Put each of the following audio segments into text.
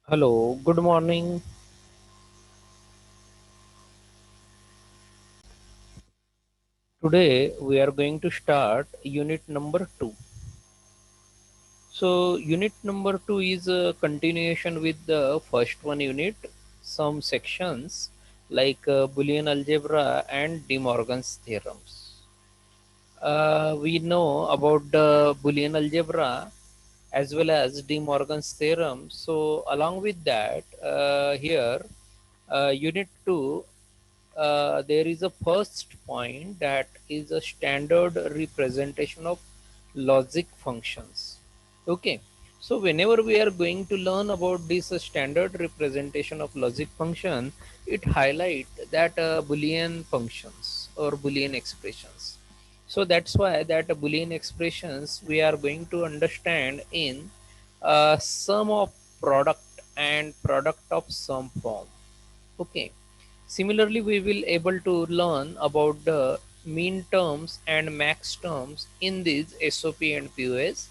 Hello, good morning. Today we are going to start unit number 2. So, unit number 2 is a continuation with the first one unit. Some sections like Boolean algebra and De Morgan's theorems. We know about the Boolean algebra as well as De Morgan's theorem. So, along with that, here, unit 2, there is a first point that is a standard representation of logic functions. Okay, so whenever we are going to learn about this standard representation of logic function, it highlight that Boolean functions or Boolean expressions. So that's why that Boolean expressions we are going to understand in sum of product and product of sum form. Okay. Similarly, we will able to learn about the mean terms and max terms in these SOP and POS.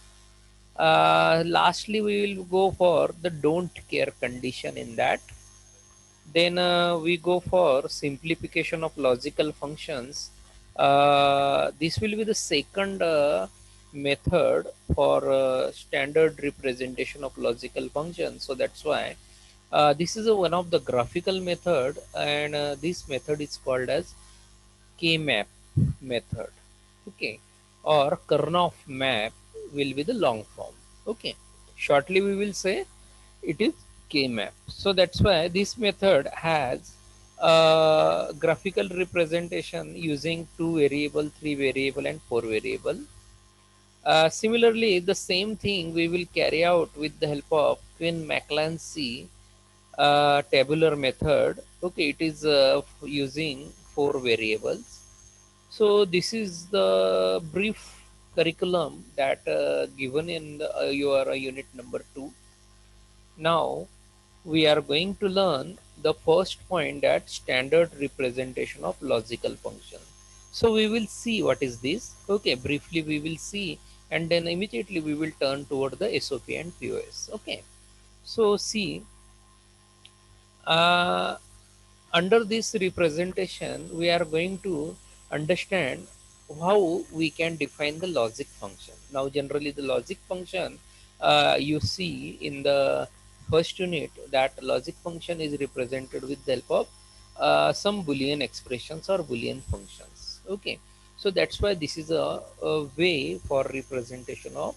Lastly, we will go for the don't care condition in that. Then we go for simplification of logical functions. This will be the second method for standard representation of logical functions. So that's why this is one of the graphical method, and this method is called as K-map method. Okay, or Karnaugh map will be the long form. Okay, shortly we will say it is K-map. So that's why this method has graphical representation using two variable, three variable, and four variable. Similarly, the same thing we will carry out with the help of Quinn Maclancy tabular method. Okay, it is using four variables. So this is the brief curriculum that given in your unit number 2. Now we are going to learn the first point, that standard representation of logical function. So we will see what is this. Okay, briefly we will see, and then immediately we will turn toward the SOP and POS. Okay, so see, uh, under this representation we are going to understand how we can define the logic function. Now generally the logic function, you see in the first unit that logic function is represented with the help of some boolean expressions or boolean functions. Okay, so that's why this is a way for representation of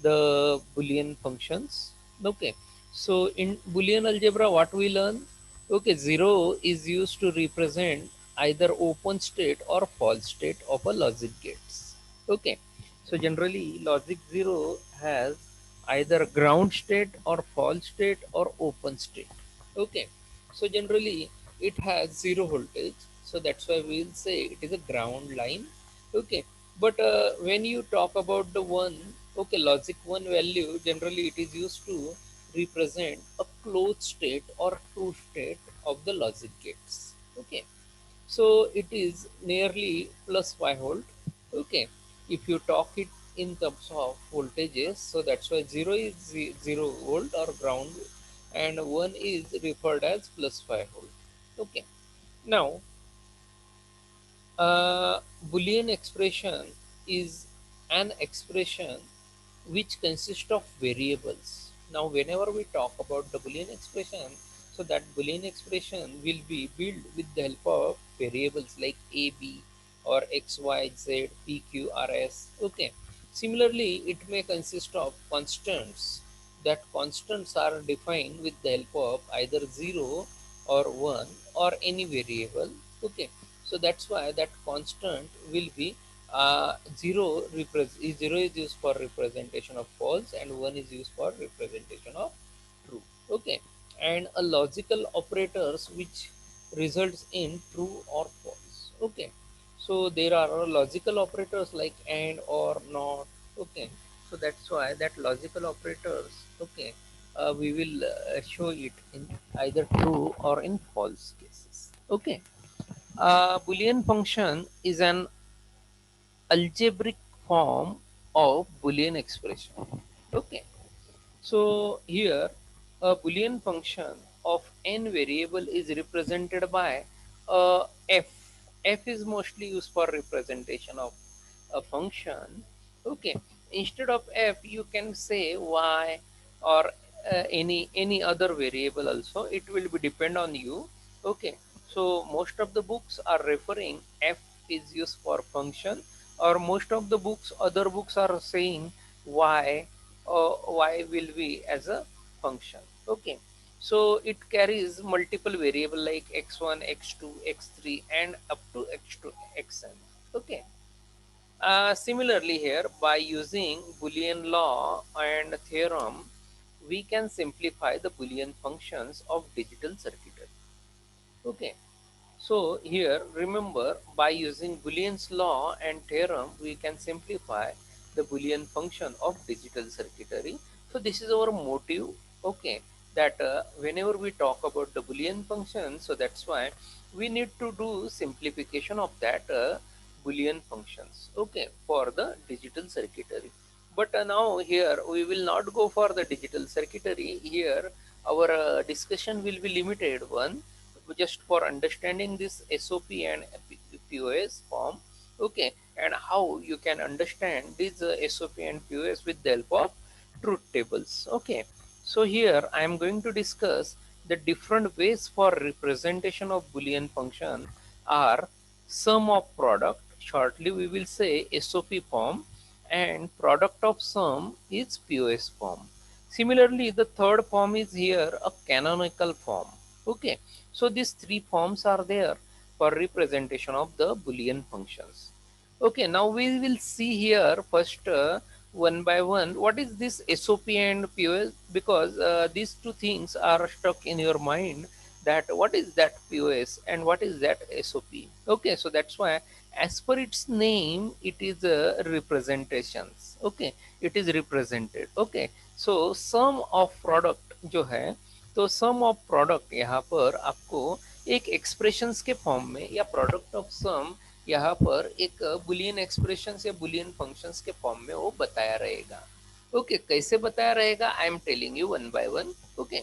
the boolean functions. Okay, so in boolean algebra what we learn. Okay, 0 is used to represent either open state or false state of a logic gates. Okay, so generally logic 0 has either ground state or false state or open state. Okay, so generally it has zero voltage, so that's why we will say it is a ground line. Okay, but when you talk about the one, okay, logic 1 value, generally it is used to represent a closed state or true state of the logic gates. Okay, so it is nearly plus 5 volt. Okay, if you talk it in terms of voltages, so that's why 0 is 0 volt or ground, and 1 is referred as plus 5 volt. Okay, now Boolean expression is an expression which consists of variables. Now, whenever we talk about the Boolean expression, so that Boolean expression will be built with the help of variables like a, b, or x, y, z, p, q, r, s. Okay. Similarly, it may consist of constants. That constants are defined with the help of either 0 or 1 or any variable. Okay, so that's why that constant will be 0 is used for representation of false and 1 is used for representation of true. Okay, and a logical operators which results in true or false. Okay, so there are logical operators like and, or, not. Okay, so that's why that logical operators, okay, we will show it in either true or in false cases. Okay, Boolean function is an algebraic form of Boolean expression. Okay, so here A Boolean function of n variable is represented by f. F is mostly used for representation of a function. Okay, instead of f, you can say y or any other variable also. It will be depend on you. Okay, so most of the books are referring f is used for function, or most of the books, other books are saying y, y will be as a function. Okay, so it carries multiple variable like x1, x2, x3 and up to x2 xn. Okay, similarly here, by using Boolean law and theorem, we can simplify the Boolean functions of digital circuitry. Okay, so here remember, by using Boolean's law and theorem, we can simplify the Boolean function of digital circuitry. So this is our motive. Okay, that whenever we talk about the Boolean function, so that's why we need to do simplification of that Boolean functions. Okay, for the digital circuitry. But now here we will not go for the digital circuitry. Here our discussion will be limited one, just for understanding this SOP and POS form. Okay, and how you can understand this SOP and POS with the help of truth tables. Okay, so here I am going to discuss the different ways for representation of Boolean function are sum of product, shortly we will say SOP form, and product of sum is POS form. Similarly, the third form is here a canonical form. Okay, so these three forms are there for representation of the Boolean functions. Okay, now we will see here first one by one what is this SOP and POS, because these two things are stuck in your mind, that what is that POS and what is that SOP. Okay, so that's why as per its name it is representations. Okay, it is represented. Okay, so sum of product जो है, तो सम of product यहाँ पर आपको एक expressions के form में, या प्रोडक्ट ऑफ सम यहाँ पर एक बुलियन एक्सप्रेशंस या बुलियन फंक्शंस के फॉर्म में वो बताया रहेगा. ओके, कैसे बताया रहेगा, I am telling you one by one. Okay,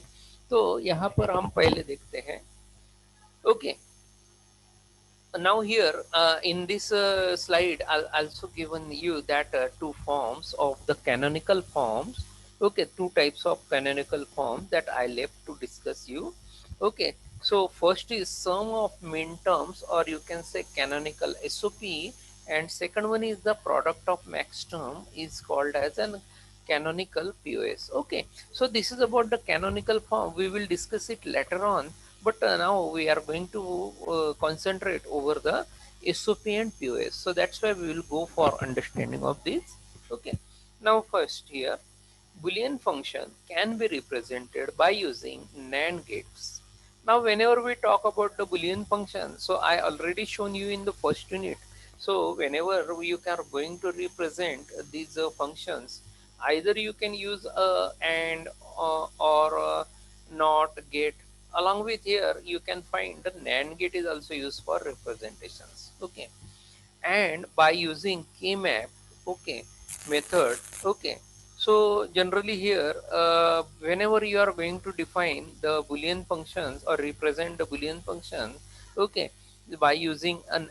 तो यहाँ पर हम पहले देखते हैं. Okay, now here in this slide I'll also given you that two forms of the canonical forms. Okay, two types of canonical forms that I left to discuss you. Okay, so first is sum of min terms, or you can say canonical SOP, and second one is the product of max term, is called as an canonical POS. Okay, so this is about the canonical form, we will discuss it later on, but now we are going to concentrate over the SOP and POS. So that's why we will go for understanding of this. Okay. Now first here, Boolean function can be represented by using NAND gates. Now whenever we talk about the Boolean function, so I already shown you in the first unit. So whenever you are going to represent these functions, either you can use a AND or NOT gate. Along with here you can find the NAND gate is also used for representations. Okay, and by using kmap, okay, method. Okay, so generally here whenever you are going to define the Boolean functions or represent the Boolean function, okay, by using an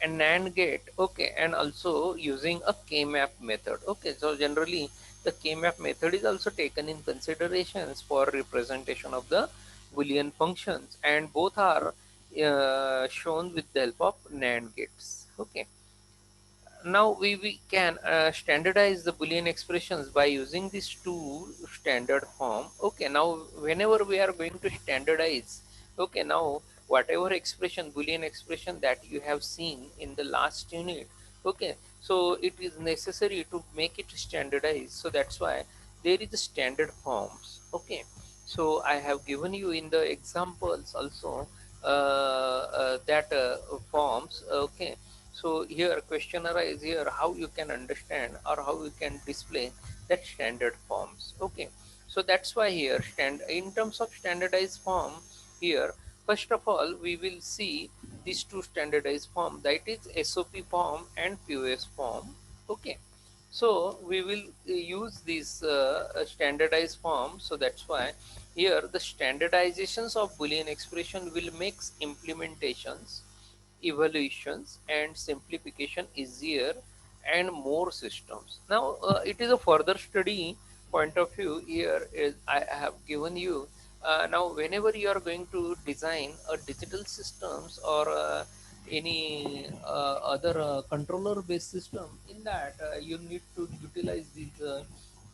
NAND gate, okay, and also using a kmap method. Okay, so generally the kmap method is also taken in considerations for representation of the Boolean functions, and both are shown with the help of NAND gates. Okay, now we can standardize the Boolean expressions by using these two standard form. Okay, now whenever we are going to standardize, okay, now whatever expression, Boolean expression that you have seen in the last unit, okay, so it is necessary to make it standardized. So that's why there is standard forms. Okay, so I have given you in the examples also that forms. Okay, so here question arise here, how you can understand or how you can display that standard forms. Okay, so that's why here stand in terms of standardized form, here first of all we will see these two standardized form, that is SOP form and POS form. Okay, So we will use this standardized form. So that's why here the standardizations of Boolean expression will make implementations, evaluations, and simplification easier and more systems. Now it is a further study point of view. Here is I have given you. Now whenever you are going to design a digital systems or any other controller based system, in that you need to utilize these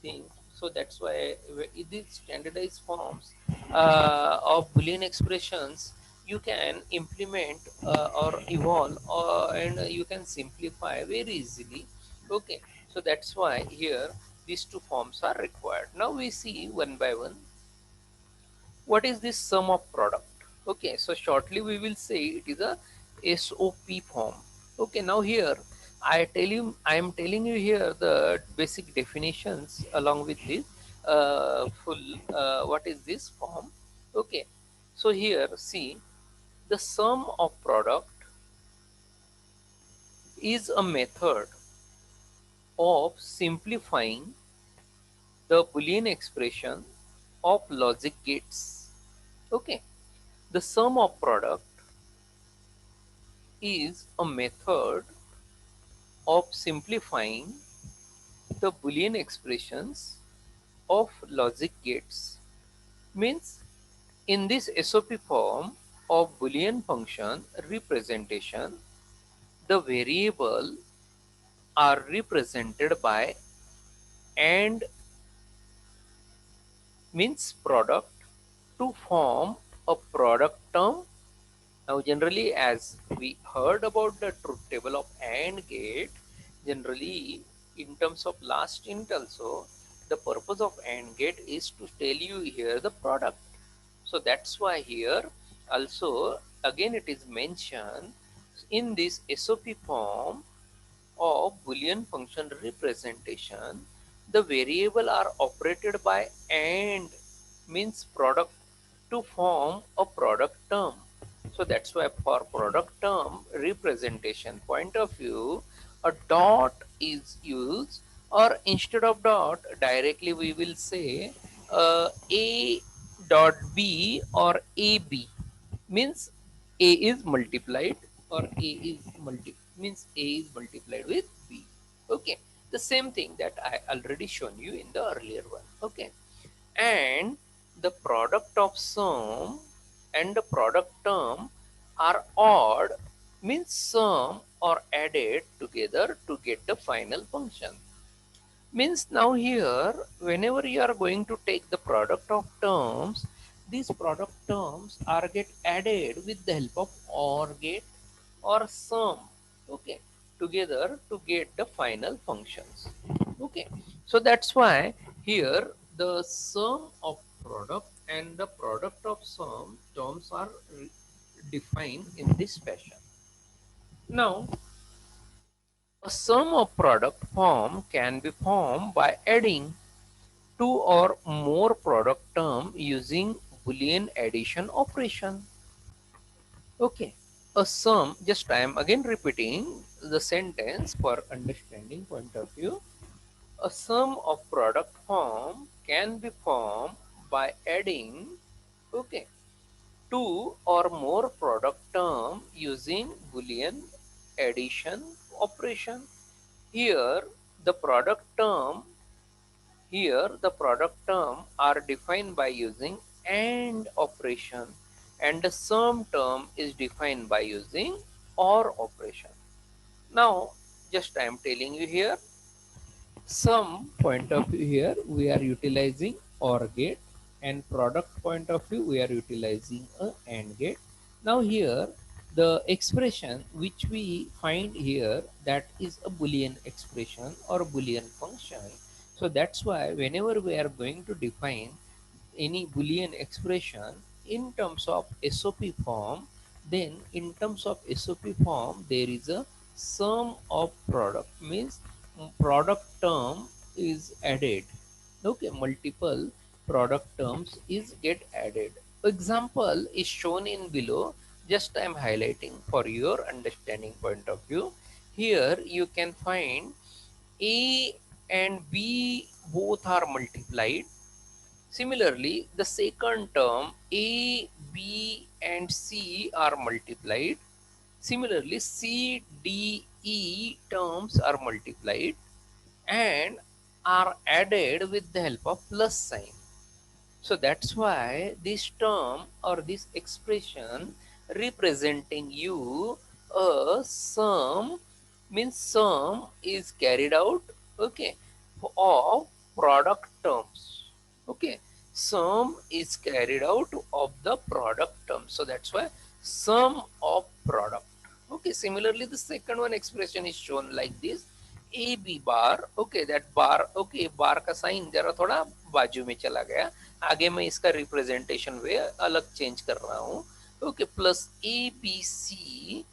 things. So that's why in these standardized forms of boolean expressions you can implement or evolve, and you can simplify very easily. Okay, so that's why here these two forms are required. Now we see one by one what is this sum of product. Okay, so shortly we will say it is a SOP form. Okay, now here I am telling you here the basic definitions along with this full what is this form. Okay, so here see, the sum of product is a method of simplifying the boolean expression of logic gates. Okay, the sum of product is a method of simplifying the Boolean expressions of logic gates. Means in this SOP form of Boolean function representation, the variable are represented by AND means product to form a product term. Now generally as we heard about the truth table of AND gate, generally in terms of last unit also, the purpose of AND gate is to tell you here the product. So that's why here also again it is mentioned in this SOP form of Boolean function representation, the variable are operated by AND means product to form a product term. So that's why for product term representation point of view, a dot is used, or instead of dot directly we will say A dot B or AB means A is multiplied, or A is means A is multiplied with B. Okay, the same thing that I already shown you in the earlier one. Okay, and the product of sum and the product term are odd means sum or added together to get the final function. Means now here whenever you are going to take the product of terms, these product terms are get added with the help of OR gate or sum. Okay, together to get the final functions. Okay, so that's why here the sum of product and the product of sum terms are defined in this fashion. Now a sum of product form can be formed by adding two or more product term using Boolean addition operation. Okay, a sum, just I am again repeating the sentence for understanding point of view. A sum of product form can be formed by adding, okay, two or more product term using Boolean addition operation. Here the product term Here the product term are defined by using AND operation, and the sum term is defined by using OR operation. Now just I am telling you here some point of view, here we are utilizing OR gate, and product point of view we are utilizing a AND gate. Now here the expression which we find here, that is a Boolean expression or Boolean function. So that's why whenever we are going to define any Boolean expression in terms of SOP form, then in terms of SOP form there is a sum of product means product term is added. Okay, multiple product terms is get added. Example is shown in below, just I am highlighting for your understanding point of view. Here you can find A and B both are multiplied. Similarly, the second term A, B and C are multiplied. Similarly, C, D, E terms are multiplied and are added with the help of plus sign. So that's why this term or this expression representing you a sum, means sum is carried out, okay, of product terms. Okay, sum is carried out of the product term. So that's why sum of product. Okay, similarly the second one expression is shown like this, A B bar, okay that bar, okay bar का sign जरा थोड़ा बाजू में चला गया, आगे मैं इसका रिप्रेजेंटेशन वे अलग चेंज कर रहा हूँ, okay plus A B C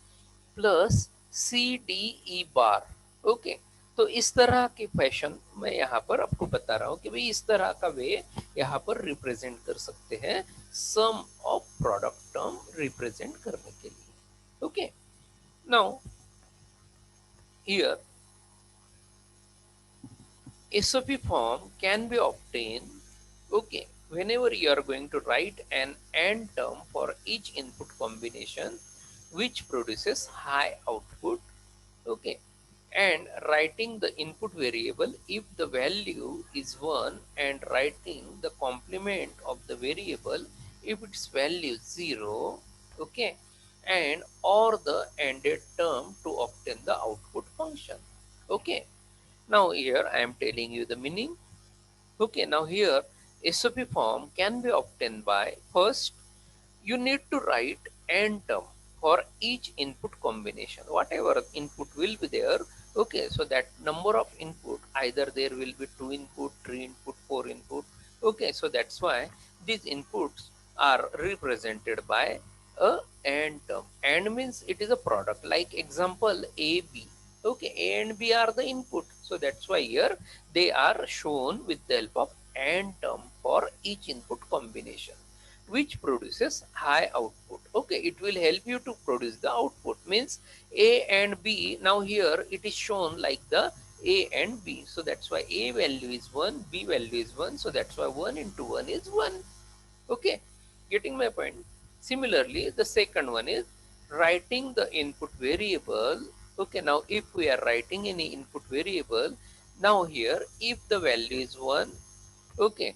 plus C D E bar, okay. तो इस तरह के फैशन मैं यहाँ पर आपको बता रहा हूँ कि भाई इस तरह का वे यहाँ पर रिप्रेजेंट कर सकते हैं सम ऑफ प्रोडक्ट टर्म रिप्रेजेंट करने के लिए। Okay, now here SOP form can be obtained, okay, whenever you are going to write an AND term for each input combination which produces high output, okay, and writing the input variable if the value is 1 and writing the complement of the variable if its value is 0, okay, and or the ANDed term to obtain the output function, okay. Now here I am telling you the meaning. Okay, now here SOP form can be obtained by first you need to write AND term for each input combination. Whatever input will be there, okay, so that number of input, either there will be 2 input, 3 input, 4 input, okay, so that's why these inputs are represented by a AND term. AND means it is a product, like example A, B. Okay, A and B are the input, so that's why here they are shown with the help of AND term for each input combination which produces high output. Okay, it will help you to produce the output, means A and B. Now here it is shown like the A and B, so that's why A value is 1, B value is 1, so that's why 1 into 1 is 1. Okay, getting my point? Similarly, the second one is writing the input variable. Okay, now if we are writing any input variable, now here if the value is 1, okay,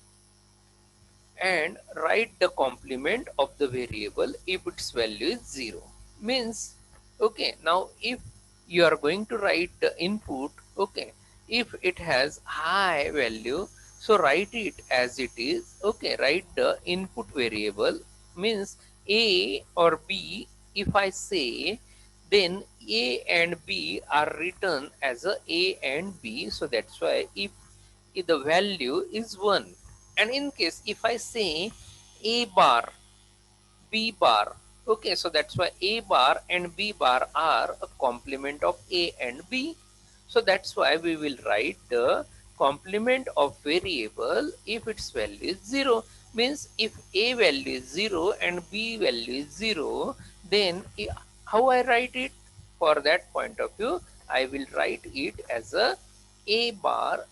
and write the complement of the variable if its value is 0, means, okay, now if you are going to write the input, okay, if it has high value, so write it as it is, okay, write the input variable, means A or B. If I say, then A and B are written as A and B, so that's why if the value is 1, and in case if I say A bar, B bar, okay, so that's why A bar and B bar are a complement of A and B, so that's why we will write the complement of variable if its value is 0, means if A value is 0 and B value is 0, then how I write it? For that point of view, I will write it as A bar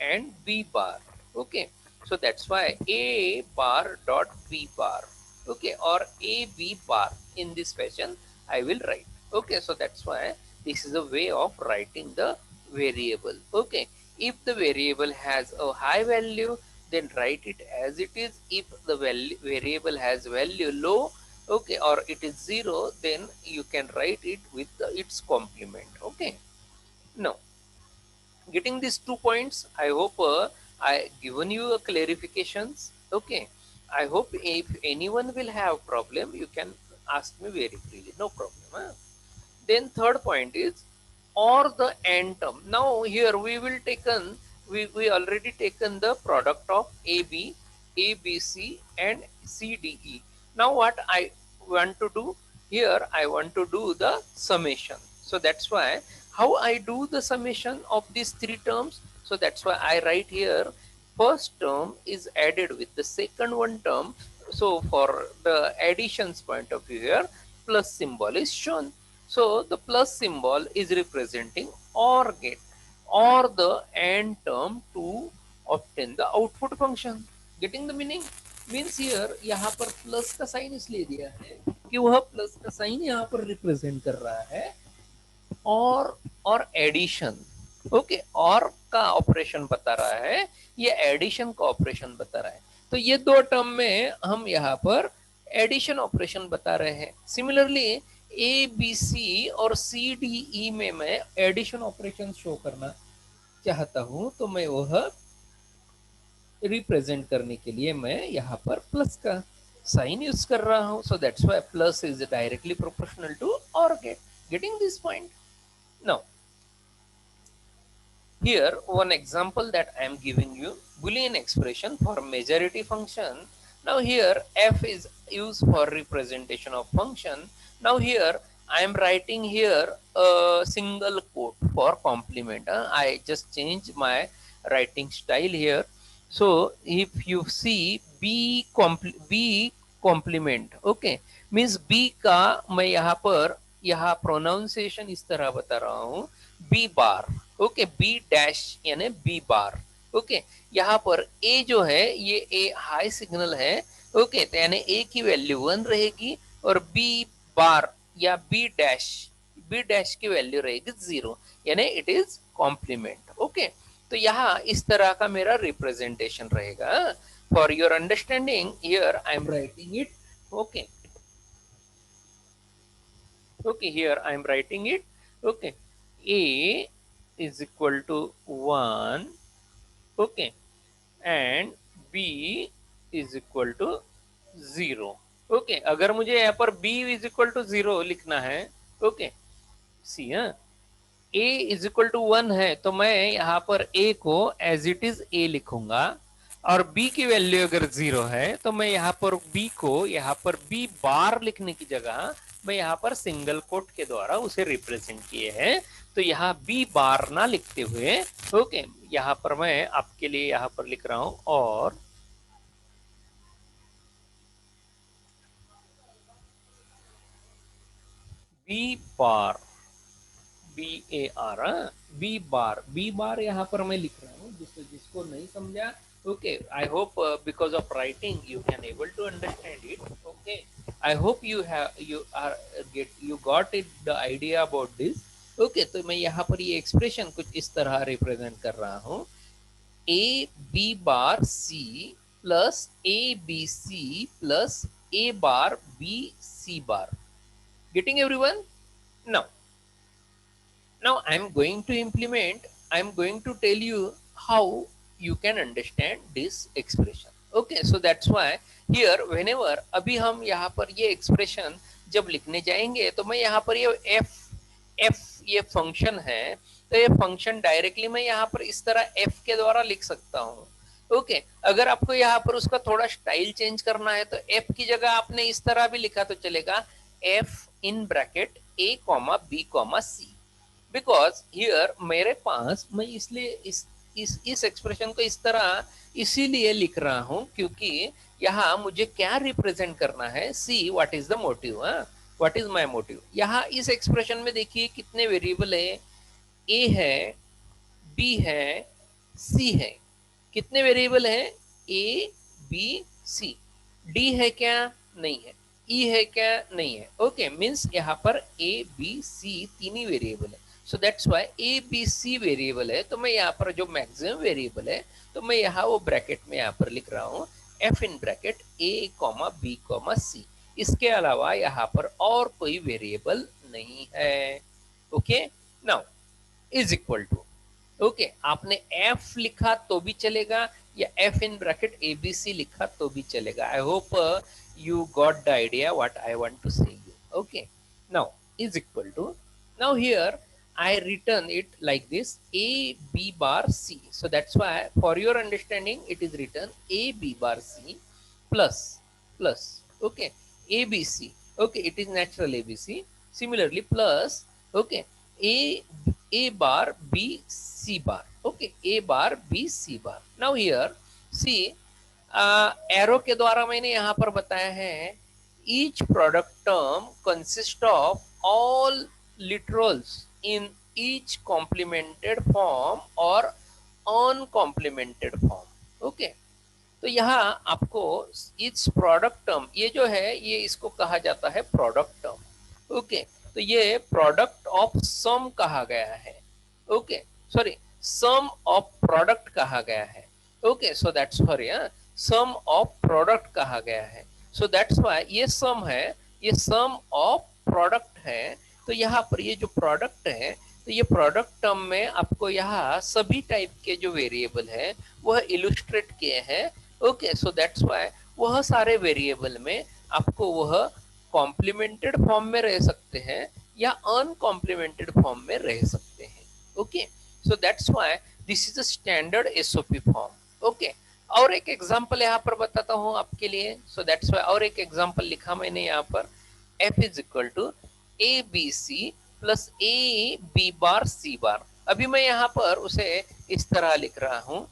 and B bar, okay, so that's why A bar dot B bar, okay, or A B bar, in this fashion I will write, okay, so that's why this is a way of writing the variable, okay. If the variable has a high value, then write it as it is. If the variable has value low, okay, or it is 0, then you can write it with its complement, okay. Now, getting these 2 points, I hope I given you a clarifications, okay. I hope if anyone will have problem, you can ask me very freely, no problem, huh? Then third point is or the end term. Now here we will taken, we already taken the product of AB, ABC and CDE. Now what I want to do here, I want to do the summation. So that's why how I do the summation of these three terms. So that's why I write here first term is added with the second one term. So for the additions point of view here, plus symbol is shown. So the plus symbol is representing OR gate. or the and term to obtain the output function. Getting the meaning? Means here यहाँ पर plus का sign इसलिए दिया है कि वह plus का sign यहाँ पर रिप्रेजेंट कर रहा है और एडिशन। ओके, और का ऑपरेशन बता रहा है, ये एडिशन का ऑपरेशन बता रहा है। तो ये दो टर्म में हम यहाँ पर एडिशन ऑपरेशन बता रहे हैं। सिमिलरली ए बी सी और सी डी ई में मैं एडिशन ऑपरेशन शो करना चाहता हूं, तो मैं वह रिप्रेजेंट करने के लिए मैं यहाँ पर प्लस का साइन यूज कर रहा हूं। So that's why plus is directly proportional to और getting this point. Now here one example that I am giving you, Boolean expression for majority function. Now here f is used for representation of function. Now here I am writing here a single quote for complement. I just change my writing style here. So if you see b complement, okay, means b का मैं यहाँ पर यहाँ pronunciation इस तरह बता रहा हूँ, B bar, okay, B dash यानी बी बार। ओके, यहाँ पर ए जो है ये ए हाई सिग्नल है, ओके, तो यानी ए की वैल्यू 1 रहेगी और बी बार या बी डैश की वैल्यू रहेगी 0, यानी इट इज कॉम्प्लीमेंट। ओके, तो यहाँ इस तरह का मेरा रिप्रेजेंटेशन रहेगा। For your understanding here I am writing it. Okay, okay, here I am writing it. Okay, a is equal to 1, okay, and b is equal to 0। Okay, अगर मुझे यहाँ पर b is equal to 0 लिखना है, okay, सी हाँ, a is equal to 1 है तो मैं यहाँ पर a को एज इट इज a लिखूंगा, और b की वैल्यू अगर 0 है तो मैं यहाँ पर b को यहाँ पर b बार लिखने की जगह मैं यहाँ पर सिंगल कोट के द्वारा उसे रिप्रेजेंट किए हैं। तो यहाँ b बार ना लिखते हुए, ओके, यहाँ पर मैं आपके लिए यहाँ पर लिख रहा हूं और b bar, B A R, B bar यहाँ पर मैं लिख रहा हूँ। जिसको नहीं समझा, okay, I hope because of writing you can able to understand it. Okay, I hope you got it the idea about this. Okay, तो मैं यहाँ पर ये एक्सप्रेशन कुछ इस तरह रिप्रेजेंट कर रहा हूँ, A B bar C plus A B C plus A bar B C bar. Getting everyone? Now I'm going to implement, I'm going to tell you how you can understand this expression। okay, so that's why here whenever अभी हम यहाँ पर ये expression जब लिखने जाएंगे तो मैं यहाँ पर ये f ये फंक्शन है, तो ये फंक्शन डायरेक्टली मैं यहाँ पर इस तरह f के द्वारा लिख सकता हूँ। ओके, अगर आपको यहाँ पर उसका थोड़ा स्टाइल चेंज करना है तो f की जगह आपने इस तरह भी लिखा तो चलेगा, f in bracket a comma b comma c। Because here मेरे पास, मैं इसलिए इस एक्सप्रेशन को इस तरह इसीलिए लिख रहा हूं क्योंकि यहाँ मुझे क्या रिप्रेजेंट करना है, see what is the motive, what is my motive. यहाँ इस एक्सप्रेशन में देखिए कितने वेरिएबल है, ए है, बी है, सी है। कितने वेरिएबल है, ए बी सी। डी है क्या? नहीं है। ई है क्या? नहीं है। ओके, मीन्स यहाँ पर ए बी सी तीन ही वेरिएबल है। So that's why A B C variable है, तो मैं यहाँ पर जो मैक्सिमम वेरिएबल है तो मैं यहाँ वो ब्रैकेट में यहाँ पर लिख रहा हूँ F in bracket A comma B comma C. इसके अलावा यहाँ पर और कोई वेरिएबल नहीं है। Okay, now is equal to, okay, आपने एफ लिखा तो भी चलेगा या F in bracket A B C लिखा तो भी चलेगा। I hope you got the idea what I want to say you। okay, now is equal to, now here I written it like this, a b bar c। so that's why for your understanding it is written a b bar c plus okay, a b c, okay, it is natural a b c, similarly plus, okay, a bar b c bar, okay, a bar b c bar। now here see arrow के द्वारा मैंने यहाँ पर बताया है, each product term consist of all literals in each complemented form or uncomplimented form. Okay, तो यहाँ आपको इस प्रोडक्ट टर्म, ये जो है ये इसको कहा जाता है प्रोडक्ट टर्म। ओके, तो ये प्रोडक्ट ऑफ सम कहा गया है। Okay, sorry, sum of product कहा गया है। Okay, so that's sorry, sum of product कहा गया है। सो दैट्स वाई ये सम है, ये सम ऑफ प्रोडक्ट है। तो यहाँ पर ये जो प्रोडक्ट है, तो ये प्रोडक्ट टर्म में आपको यहाँ सभी टाइप के जो वेरिएबल है वह इलुस्ट्रेट किए हैं। ओके, सो दैट्स वाई वह सारे वेरिएबल में आपको वह कॉम्प्लीमेंटेड फॉर्म में रह सकते हैं या अनकॉम्प्लीमेंटेड फॉर्म में रह सकते हैं। Okay, so that's why this is a standard SOP form. Okay, और एक एग्जांपल यहाँ पर बताता हूँ आपके लिए। सो दैट्स वाई और एक एग्जांपल लिखा मैंने यहाँ पर, F is equal to A B C plus A B bar C bar. अभी मैं यहाँ पर उसे इस तरह लिख रहा हूँ,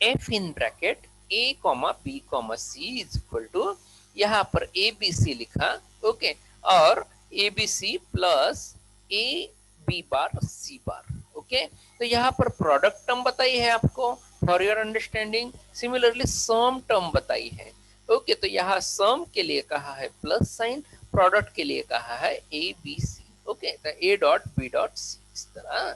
F in bracket A comma B comma C is equal to, यहाँ पर ए बी सी लिखा। ओके, और A B C plus A B bar C bar. Okay, तो यहाँ पर प्रोडक्ट टर्म बताई है आपको for your understanding. Similarly sum term बताई है। ओके, तो यहाँ सम के लिए कहा है प्लस साइन, प्रोडक्ट के लिए कहा है ए बी सी। ओके, तो A dot B dot C, इस तरह।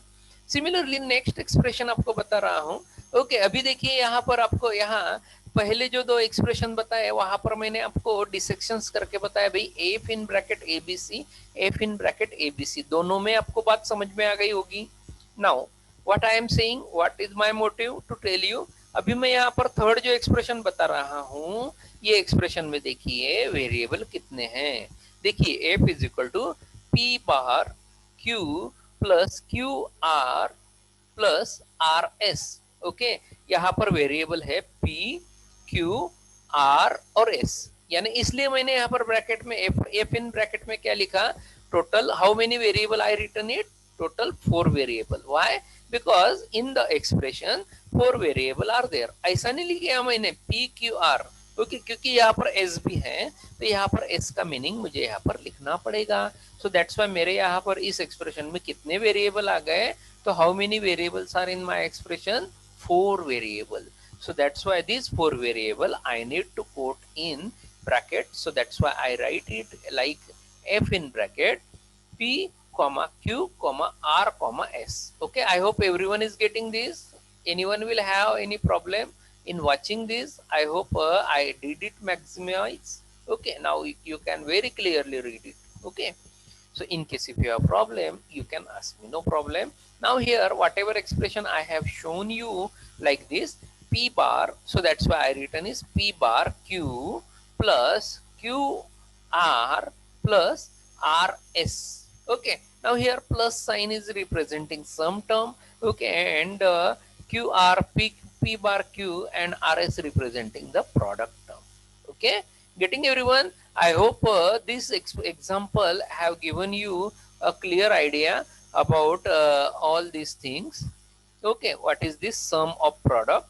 सिमिलरली नेक्स्ट एक्सप्रेशन आपको बता रहा हूँ। ओके, अभी देखिए यहाँ पर आपको, यहाँ पहले जो दो एक्सप्रेशन बताए वहां पर मैंने आपको डिसेक्शंस करके बताया भाई, F in bracket A B C, F in bracket A B C, दोनों में आपको बात समझ में आ गई होगी। Now what I am saying, what is my motive to tell you. अभी मैं यहाँ पर थर्ड जो एक्सप्रेशन बता रहा हूँ, ये एक्सप्रेशन में देखिए वेरिएबल कितने हैं। देखिए F is equal to P bar Q plus Q R plus R S. Okay, यहाँ पर वेरिएबल है पी क्यू आर और एस, यानी इसलिए मैंने यहाँ पर ब्रैकेट में एफ इन ब्रैकेट में क्या लिखा, total how many variable I return it, total 4 variable. Why, because in the expression 4 variable are there. ऐसा नहीं लिखा मैंने पी क्यू आर, ओके, क्योंकि यहाँ पर एस भी है, तो यहाँ पर एस का मीनिंग मुझे यहाँ पर लिखना पड़ेगा। सो दैट्स वाई मेरे यहाँ पर इस एक्सप्रेशन में कितने वेरिएबल आ गए, तो how many variables are in my expression, 4 variable. So that's why these 4 variable I need to quote in bracket. So that's why I write it like f in bracket p comma q comma r comma s. Okay, I hope everyone is getting this. Anyone will have any problem in watching this? I hope I did it maximize. Okay, now you can very clearly read it. Okay, so in case if you have problem, you can ask me, no problem. Now here whatever expression I have shown you like this, p bar, so that's why I written is p bar q plus q r plus rs. Okay, now here plus sign is representing some term. Okay, and q r p bar q and rs representing the product term. Okay, getting everyone? I hope this example have given you a clear idea about all these things. Okay, what is this sum of product?